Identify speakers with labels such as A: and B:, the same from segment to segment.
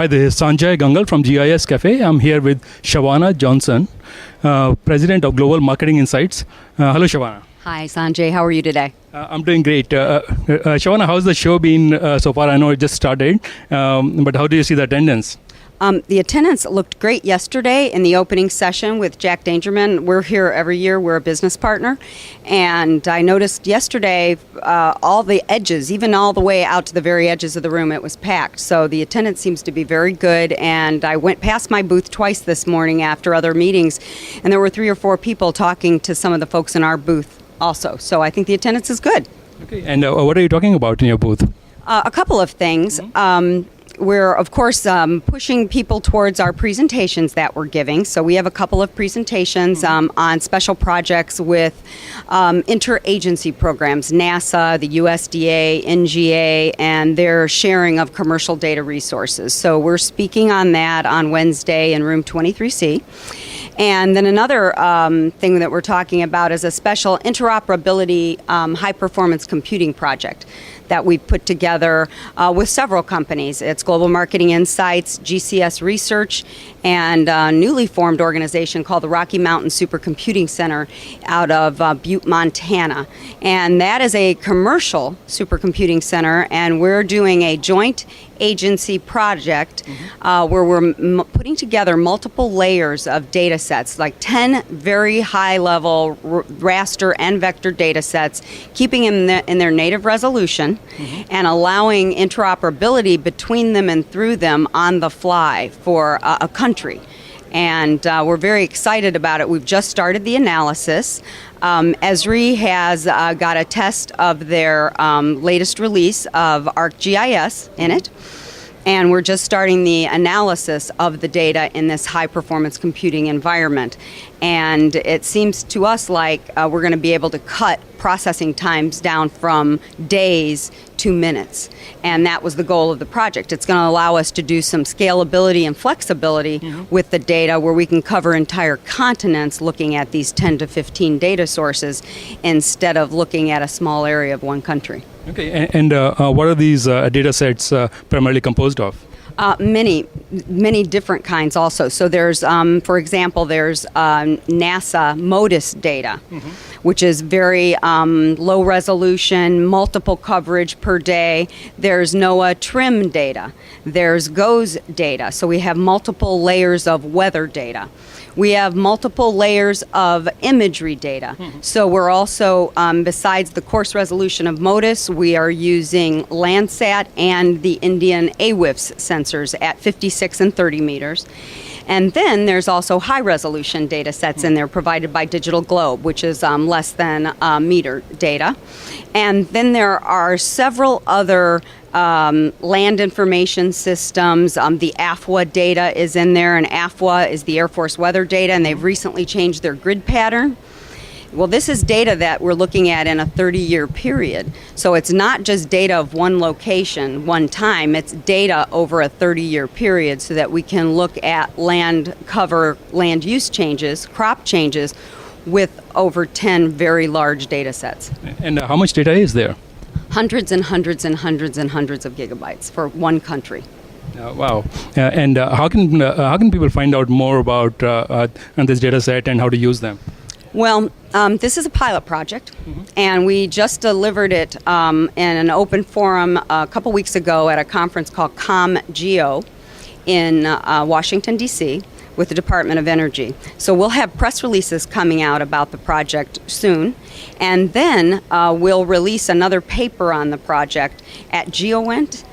A: Hi, this is Sanjay Gangal from GIS Cafe. I'm here with Shavana Johnson, President of Global Marketing Insights. Hello, Shavana.
B: Hi, Sanjay. How are you today?
A: I'm doing great. Shavana, how's the show been so far? I know it just started, but how do you see the attendance?
B: The attendance looked great yesterday in the opening session with Jack Dangerman. We're here every year. We're a business partner. And I noticed yesterday all the edges, even all the way out to the very edges of the room, it was packed. So the attendance seems to be very good. And I went past my booth twice this morning after other meetings, and there were 3 or 4 people talking to some of the folks in our booth also. So I think the attendance is good.
A: Okay. And what are you talking about in your booth?
B: A couple of things. We're, of course, pushing people towards our presentations that we're giving. So we have a couple of presentations on special projects with interagency programs, NASA, the USDA, NGA, and their sharing of commercial data resources. So we're speaking on that on Wednesday in room 23C. And then another thing that we're talking about is a special interoperability high-performance computing project that we've put together with severoll companies. It's Global Marketing Insights, GCS Research, and a newly formed organization called the Rocky Mountain Supercomputing Center out of Butte, Montana. And that is a commercial supercomputing center, and we're doing a joint agency project where we're putting together multiple layers of data sets, like 10 very high-level raster and vector data sets, keeping them in their native resolution and allowing interoperability between them and through them on the fly for a country. And we're very excited about it. We've just started the analysis. Esri has got a test of their latest release of ArcGIS in it. And we're just starting the analysis of the data in this high-performance computing environment. And it seems to us like we're going to be able to cut processing times down from days to minutes. And that was the goal of the project. It's going to allow us to do some scalability and flexibility with the data where we can cover entire continents looking at these 10 to 15 data sources instead of looking at a small area of one country.
A: Okay. And what are these data sets primarily composed of?
B: Many different kinds also. So there's, for example, there's NASA MODIS data, which is very low resolution, multiple coverage per day. There's NOAA TRIM data. There's GOES data. So we have multiple layers of weather data. We have multiple layers of imagery data. So we're also, besides the coarse resolution of MODIS, we are using Landsat and the Indian AWIFS sensors at 56 and 30 meters. And then there's also high-resolution data sets in there provided by Digital Globe, which is less than meter data. And then there are several other land information systems. The AFWA data is in there, and AFWA is the Air Force weather data, and they've recently changed their grid pattern. Well, this is data that we're looking at in a 30-year period. So it's not just data of one location, one time. It's data over a 30-year period so that we can look at land cover, land use changes, crop changes with over 10 very large data sets.
A: And how much data is there?
B: Hundreds and hundreds and hundreds and hundreds of gigabytes for one country.
A: Wow. And how can people find out more about this data set and how to use them?
B: Well, this is a pilot project, and we just delivered it in an open forum a couple weeks ago at a conference called ComGeo in Washington, D.C., with the Department of Energy. So we'll have press releases coming out about the project soon, and then we'll release another paper on the project at GeoEnt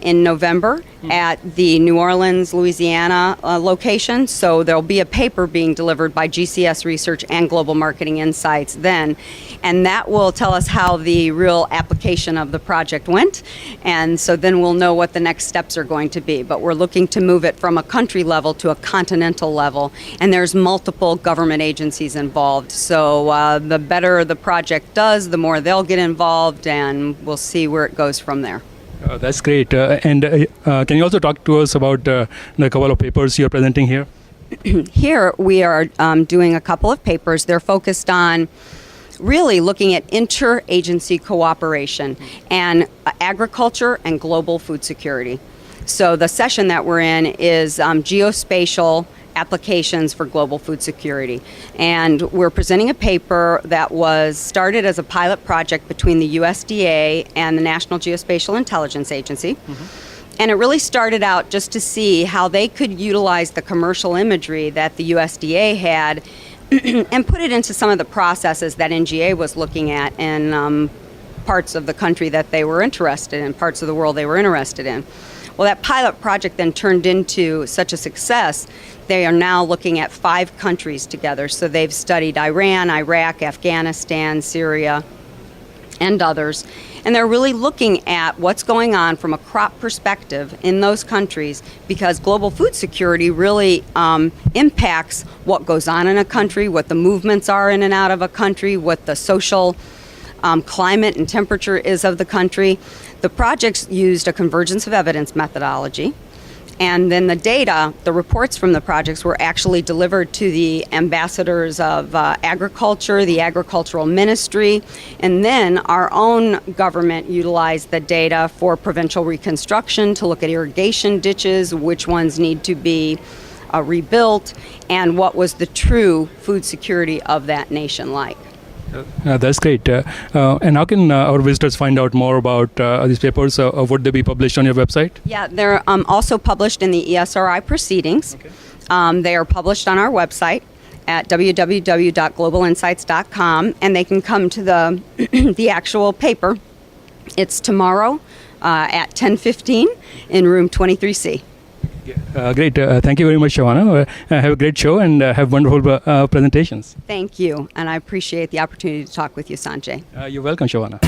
B: in November at the New Orleans, Louisiana location. So there'll be a paper being delivered by GCS Research and Global Marketing Insights then. And that will tell us how the real application of the project went. And so then we'll know what the next steps are going to be. But we're looking to move it from a country level to a continental level. And there's multiple government agencies involved. So the better the project does, the more they'll get involved, and we'll see where it goes from there.
A: That's great. And can you also talk to us about the couple of papers you're presenting here?
B: Here we are doing a couple of papers. They're focused on really looking at interagency cooperation and agriculture and global food security. So the session that we're in is geospatial applications for global food security. And we're presenting a paper that was started as a pilot project between the USDA and the National Geospatial Intelligence Agency. And it really started out just to see how they could utilize the commercial imagery that the USDA had and put it into some of the processes that NGA was looking at in parts of the country that they were interested in, parts of the world they were interested in. Well, that pilot project then turned into such a success, they are now looking at 5 countries together. So they've studied Iran, Iraq, Afghanistan, Syria, and others. And they're really looking at what's going on from a crop perspective in those countries, because global food security really impacts what goes on in a country, what the movements are in and out of a country, what the social climate and temperature is of the country. The projects used a convergence of evidence methodology, and then the data, the reports from the projects were actually delivered to the ambassadors of agriculture, the agricultural ministry, and then our own government utilized the data for provincial reconstruction to look at irrigation ditches, which ones need to be rebuilt, and what was the true food security of that nation like.
A: That's great. And how can our visitors find out more about these papers? Would they be published on your website?
B: Yeah, they're also published in the ESRI proceedings.
A: Okay.
B: They are published on our website at www.globalinsights.com, and they can come to the the actual paper. It's tomorrow at 10:15 in room 23C.
A: Great. Thank you very much, Shavana. Have a great show and have wonderful presentations.
B: Thank you, and I appreciate the opportunity to talk with you, Sanjay.
A: You're welcome, Shavana.